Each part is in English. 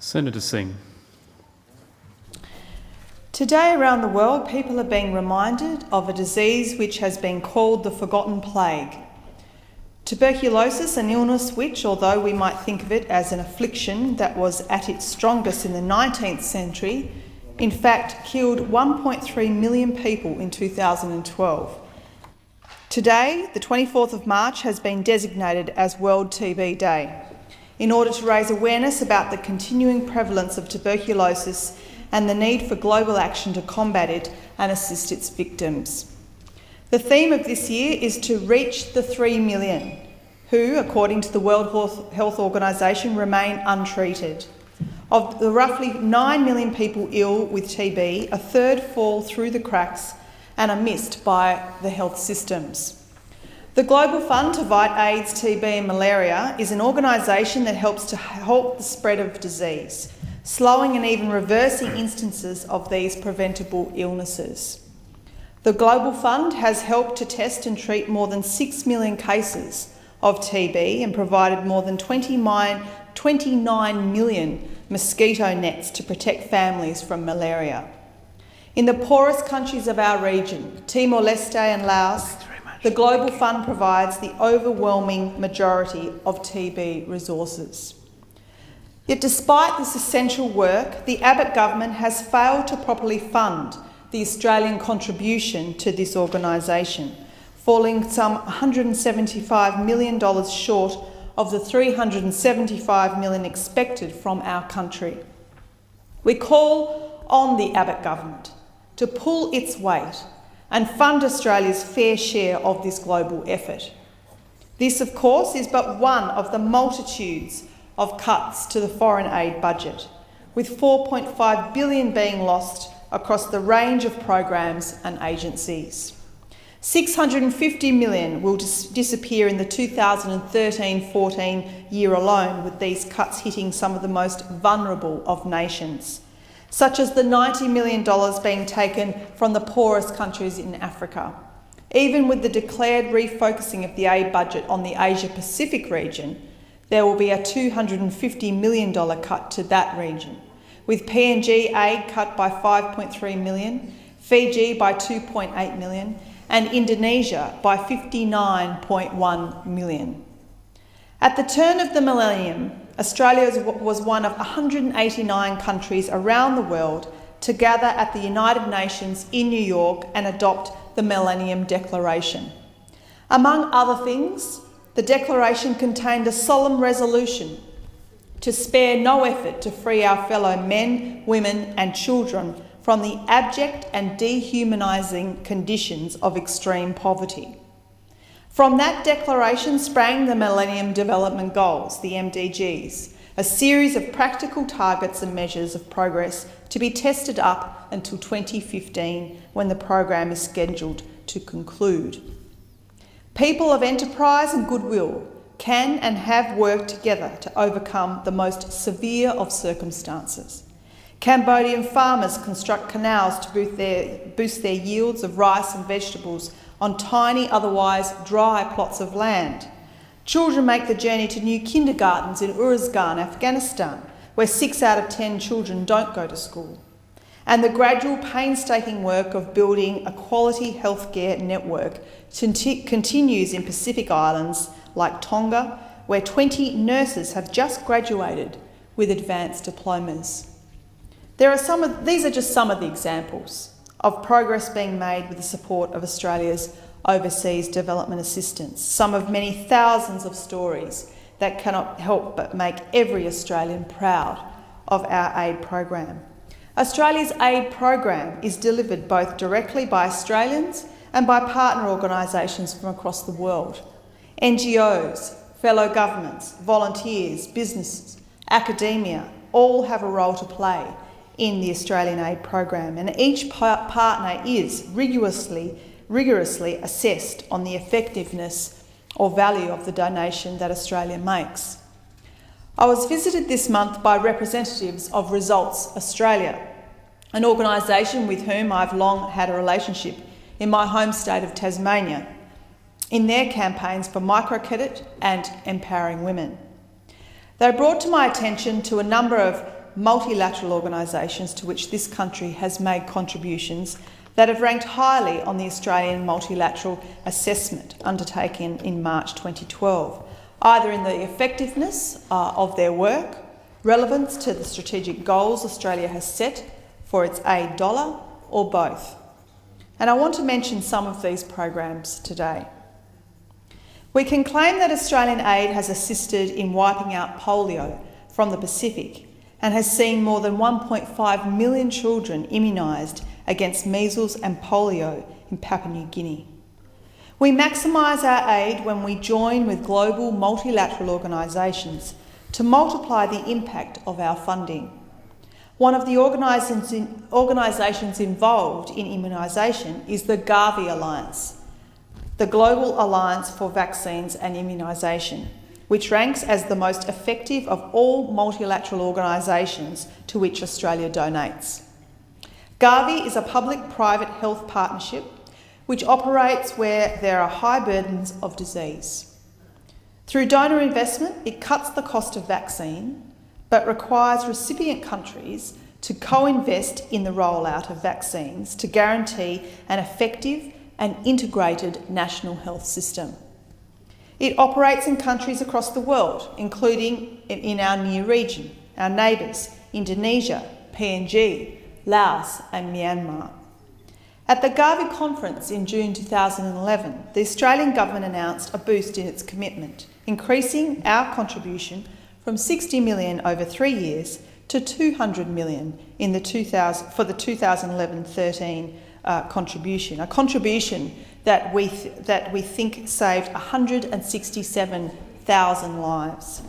Senator Singh. Today around the world, people are being reminded of a disease which has been called the forgotten plague. Tuberculosis, an illness which, although we might think of it as an affliction that was at its strongest in the 19th century, in fact killed 1.3 million people in 2012. Today, the 24th of March, has been designated as World TB Day in order to raise awareness about the continuing prevalence of tuberculosis and the need for global action to combat it and assist its victims. The theme of this year is to reach the 3 million who, according to the World Health Organization, remain untreated. Of the roughly 9 million people ill with TB, a third fall through the cracks and are missed by the health systems. The Global Fund to Fight AIDS, TB and Malaria is an organisation that helps to halt the spread of disease, slowing and even reversing instances of these preventable illnesses. The Global Fund has helped to test and treat more than 6 million cases of TB and provided more than 29 million mosquito nets to protect families from malaria. In the poorest countries of our region, Timor-Leste and Laos, the Global Fund provides the overwhelming majority of TB resources. Yet despite this essential work, the Abbott government has failed to properly fund the Australian contribution to this organisation, falling some $175 million short of the $375 million expected from our country. We call on the Abbott government to pull its weight and fund Australia's fair share of this global effort. This, of course, is but one of the multitudes of cuts to the foreign aid budget, with $4.5 billion being lost across the range of programs and agencies. $650 million will disappear in the 2013-14 year alone, with these cuts hitting some of the most vulnerable of nations, such as the $90 million being taken from the poorest countries in Africa. Even with the declared refocusing of the aid budget on the Asia-Pacific region, there will be a $250 million cut to that region, with PNG aid cut by $5.3 million, Fiji by $2.8 million, and Indonesia by $59.1 million. At the turn of the millennium, Australia was one of 189 countries around the world to gather at the United Nations in New York and adopt the Millennium Declaration. Among other things, the Declaration contained a solemn resolution to spare no effort to free our fellow men, women and children from the abject and dehumanising conditions of extreme poverty. From that declaration sprang the Millennium Development Goals, the MDGs, a series of practical targets and measures of progress to be tested up until 2015, when the program is scheduled to conclude. People of enterprise and goodwill can and have worked together to overcome the most severe of circumstances. Cambodian farmers construct canals to boost their yields of rice and vegetables on tiny, otherwise dry plots of land. Children make the journey to new kindergartens in Uruzgan, Afghanistan, where 6 out of 10 children don't go to school. And the gradual, painstaking work of building a quality healthcare network continues in Pacific islands like Tonga, where 20 nurses have just graduated with advanced diplomas. These are just some of the examples of progress being made with the support of Australia's overseas development assistance, some of many thousands of stories that cannot help but make every Australian proud of our aid program. Australia's aid program is delivered both directly by Australians and by partner organisations from across the world. NGOs, fellow governments, volunteers, businesses, academia all have a role to play in the Australian aid program, and each partner is rigorously assessed on the effectiveness or value of the donation that Australia makes. I was visited this month by representatives of Results Australia, an organisation with whom I've long had a relationship in my home state of Tasmania, in their campaigns for microcredit and empowering women. They brought to my attention to a number of multilateral organisations to which this country has made contributions that have ranked highly on the Australian multilateral assessment undertaken in March 2012, either in the effectiveness of their work, relevance to the strategic goals Australia has set for its aid dollar, or both. And I want to mention some of these programs today. We can claim that Australian aid has assisted in wiping out polio from the Pacific and has seen more than 1.5 million children immunised against measles and polio in Papua New Guinea. We maximise our aid when we join with global multilateral organisations to multiply the impact of our funding. One of the organisations involved in immunisation is the Gavi Alliance, the Global Alliance for Vaccines and Immunisation, which ranks as the most effective of all multilateral organisations to which Australia donates. Gavi is a public-private health partnership which operates where there are high burdens of disease. Through donor investment, it cuts the cost of vaccine, but requires recipient countries to co-invest in the rollout of vaccines to guarantee an effective and integrated national health system. It operates in countries across the world, including in our near region, our neighbours, Indonesia, PNG, Laos and Myanmar. At the Gavi conference in June 2011, the Australian government announced a boost in its commitment, increasing our contribution from 60 million over 3 years to 200 million in the 2011-13 contribution, a contribution that we think saved 167,000 lives.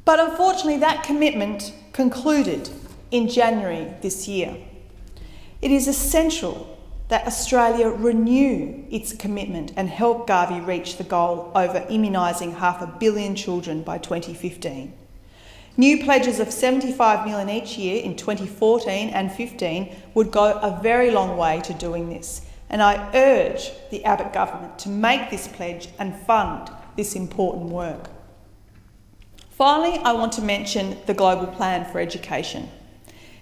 But unfortunately, that commitment concluded in January this year. It is essential that Australia renew its commitment and help Gavi reach the goal over immunising 500 million children by 2015. New pledges of 75 million each year in 2014 and 15 would go a very long way to doing this, and I urge the Abbott government to make this pledge and fund this important work. Finally, I want to mention the Global Plan for Education.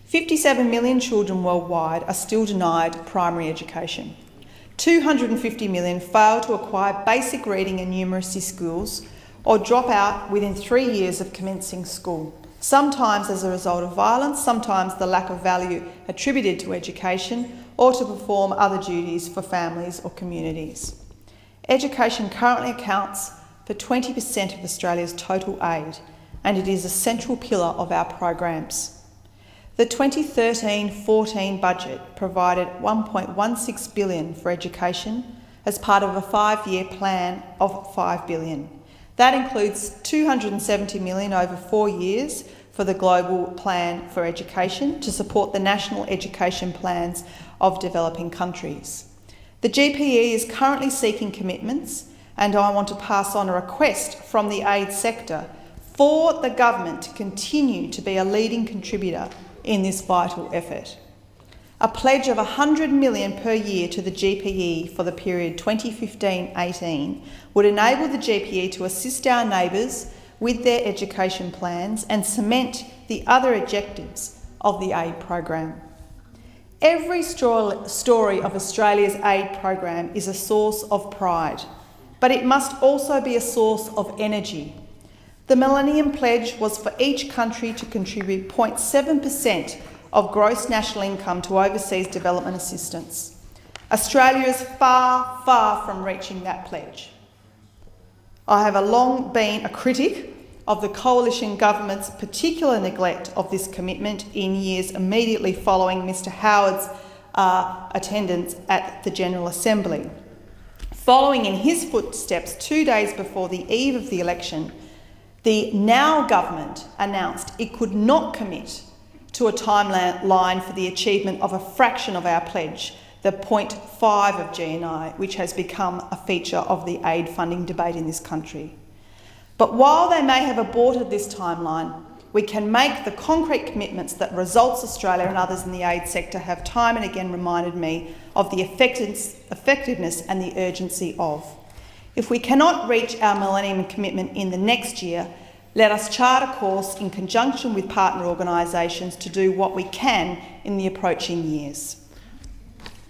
57 million children worldwide are still denied primary education. 250 million fail to acquire basic reading and numeracy skills or drop out within 3 years of commencing school, sometimes as a result of violence, sometimes the lack of value attributed to education, or to perform other duties for families or communities. Education currently accounts for 20% of Australia's total aid, and it is a central pillar of our programs. The 2013-14 budget provided $1.16 billion for education as part of a 5-year plan of $5 billion. That includes $270 million over 4 years for the Global Plan for Education to support the national education plans of developing countries. The GPE is currently seeking commitments, and I want to pass on a request from the aid sector for the government to continue to be a leading contributor in this vital effort. A pledge of $100 million per year to the GPE for the period 2015-18 would enable the GPE to assist our neighbours with their education plans and cement the other objectives of the aid program. Every story of Australia's aid program is a source of pride, but it must also be a source of energy. The Millennium Pledge was for each country to contribute 0.7% of gross national income to overseas development assistance. Australia is far, far from reaching that pledge. I have long been a critic of the coalition government's particular neglect of this commitment in years immediately following Mr Howard's attendance at the General Assembly. Following in his footsteps 2 days before the eve of the election, the now government announced it could not commit to a timeline for the achievement of a fraction of our pledge, the 0.5 of GNI, which has become a feature of the aid funding debate in this country. But while they may have aborted this timeline, we can make the concrete commitments that Results Australia and others in the aid sector have time and again reminded me of the effectiveness and the urgency of. If we cannot reach our Millennium commitment in the next year, Let us chart a course in conjunction with partner organisations to do what we can in the approaching years.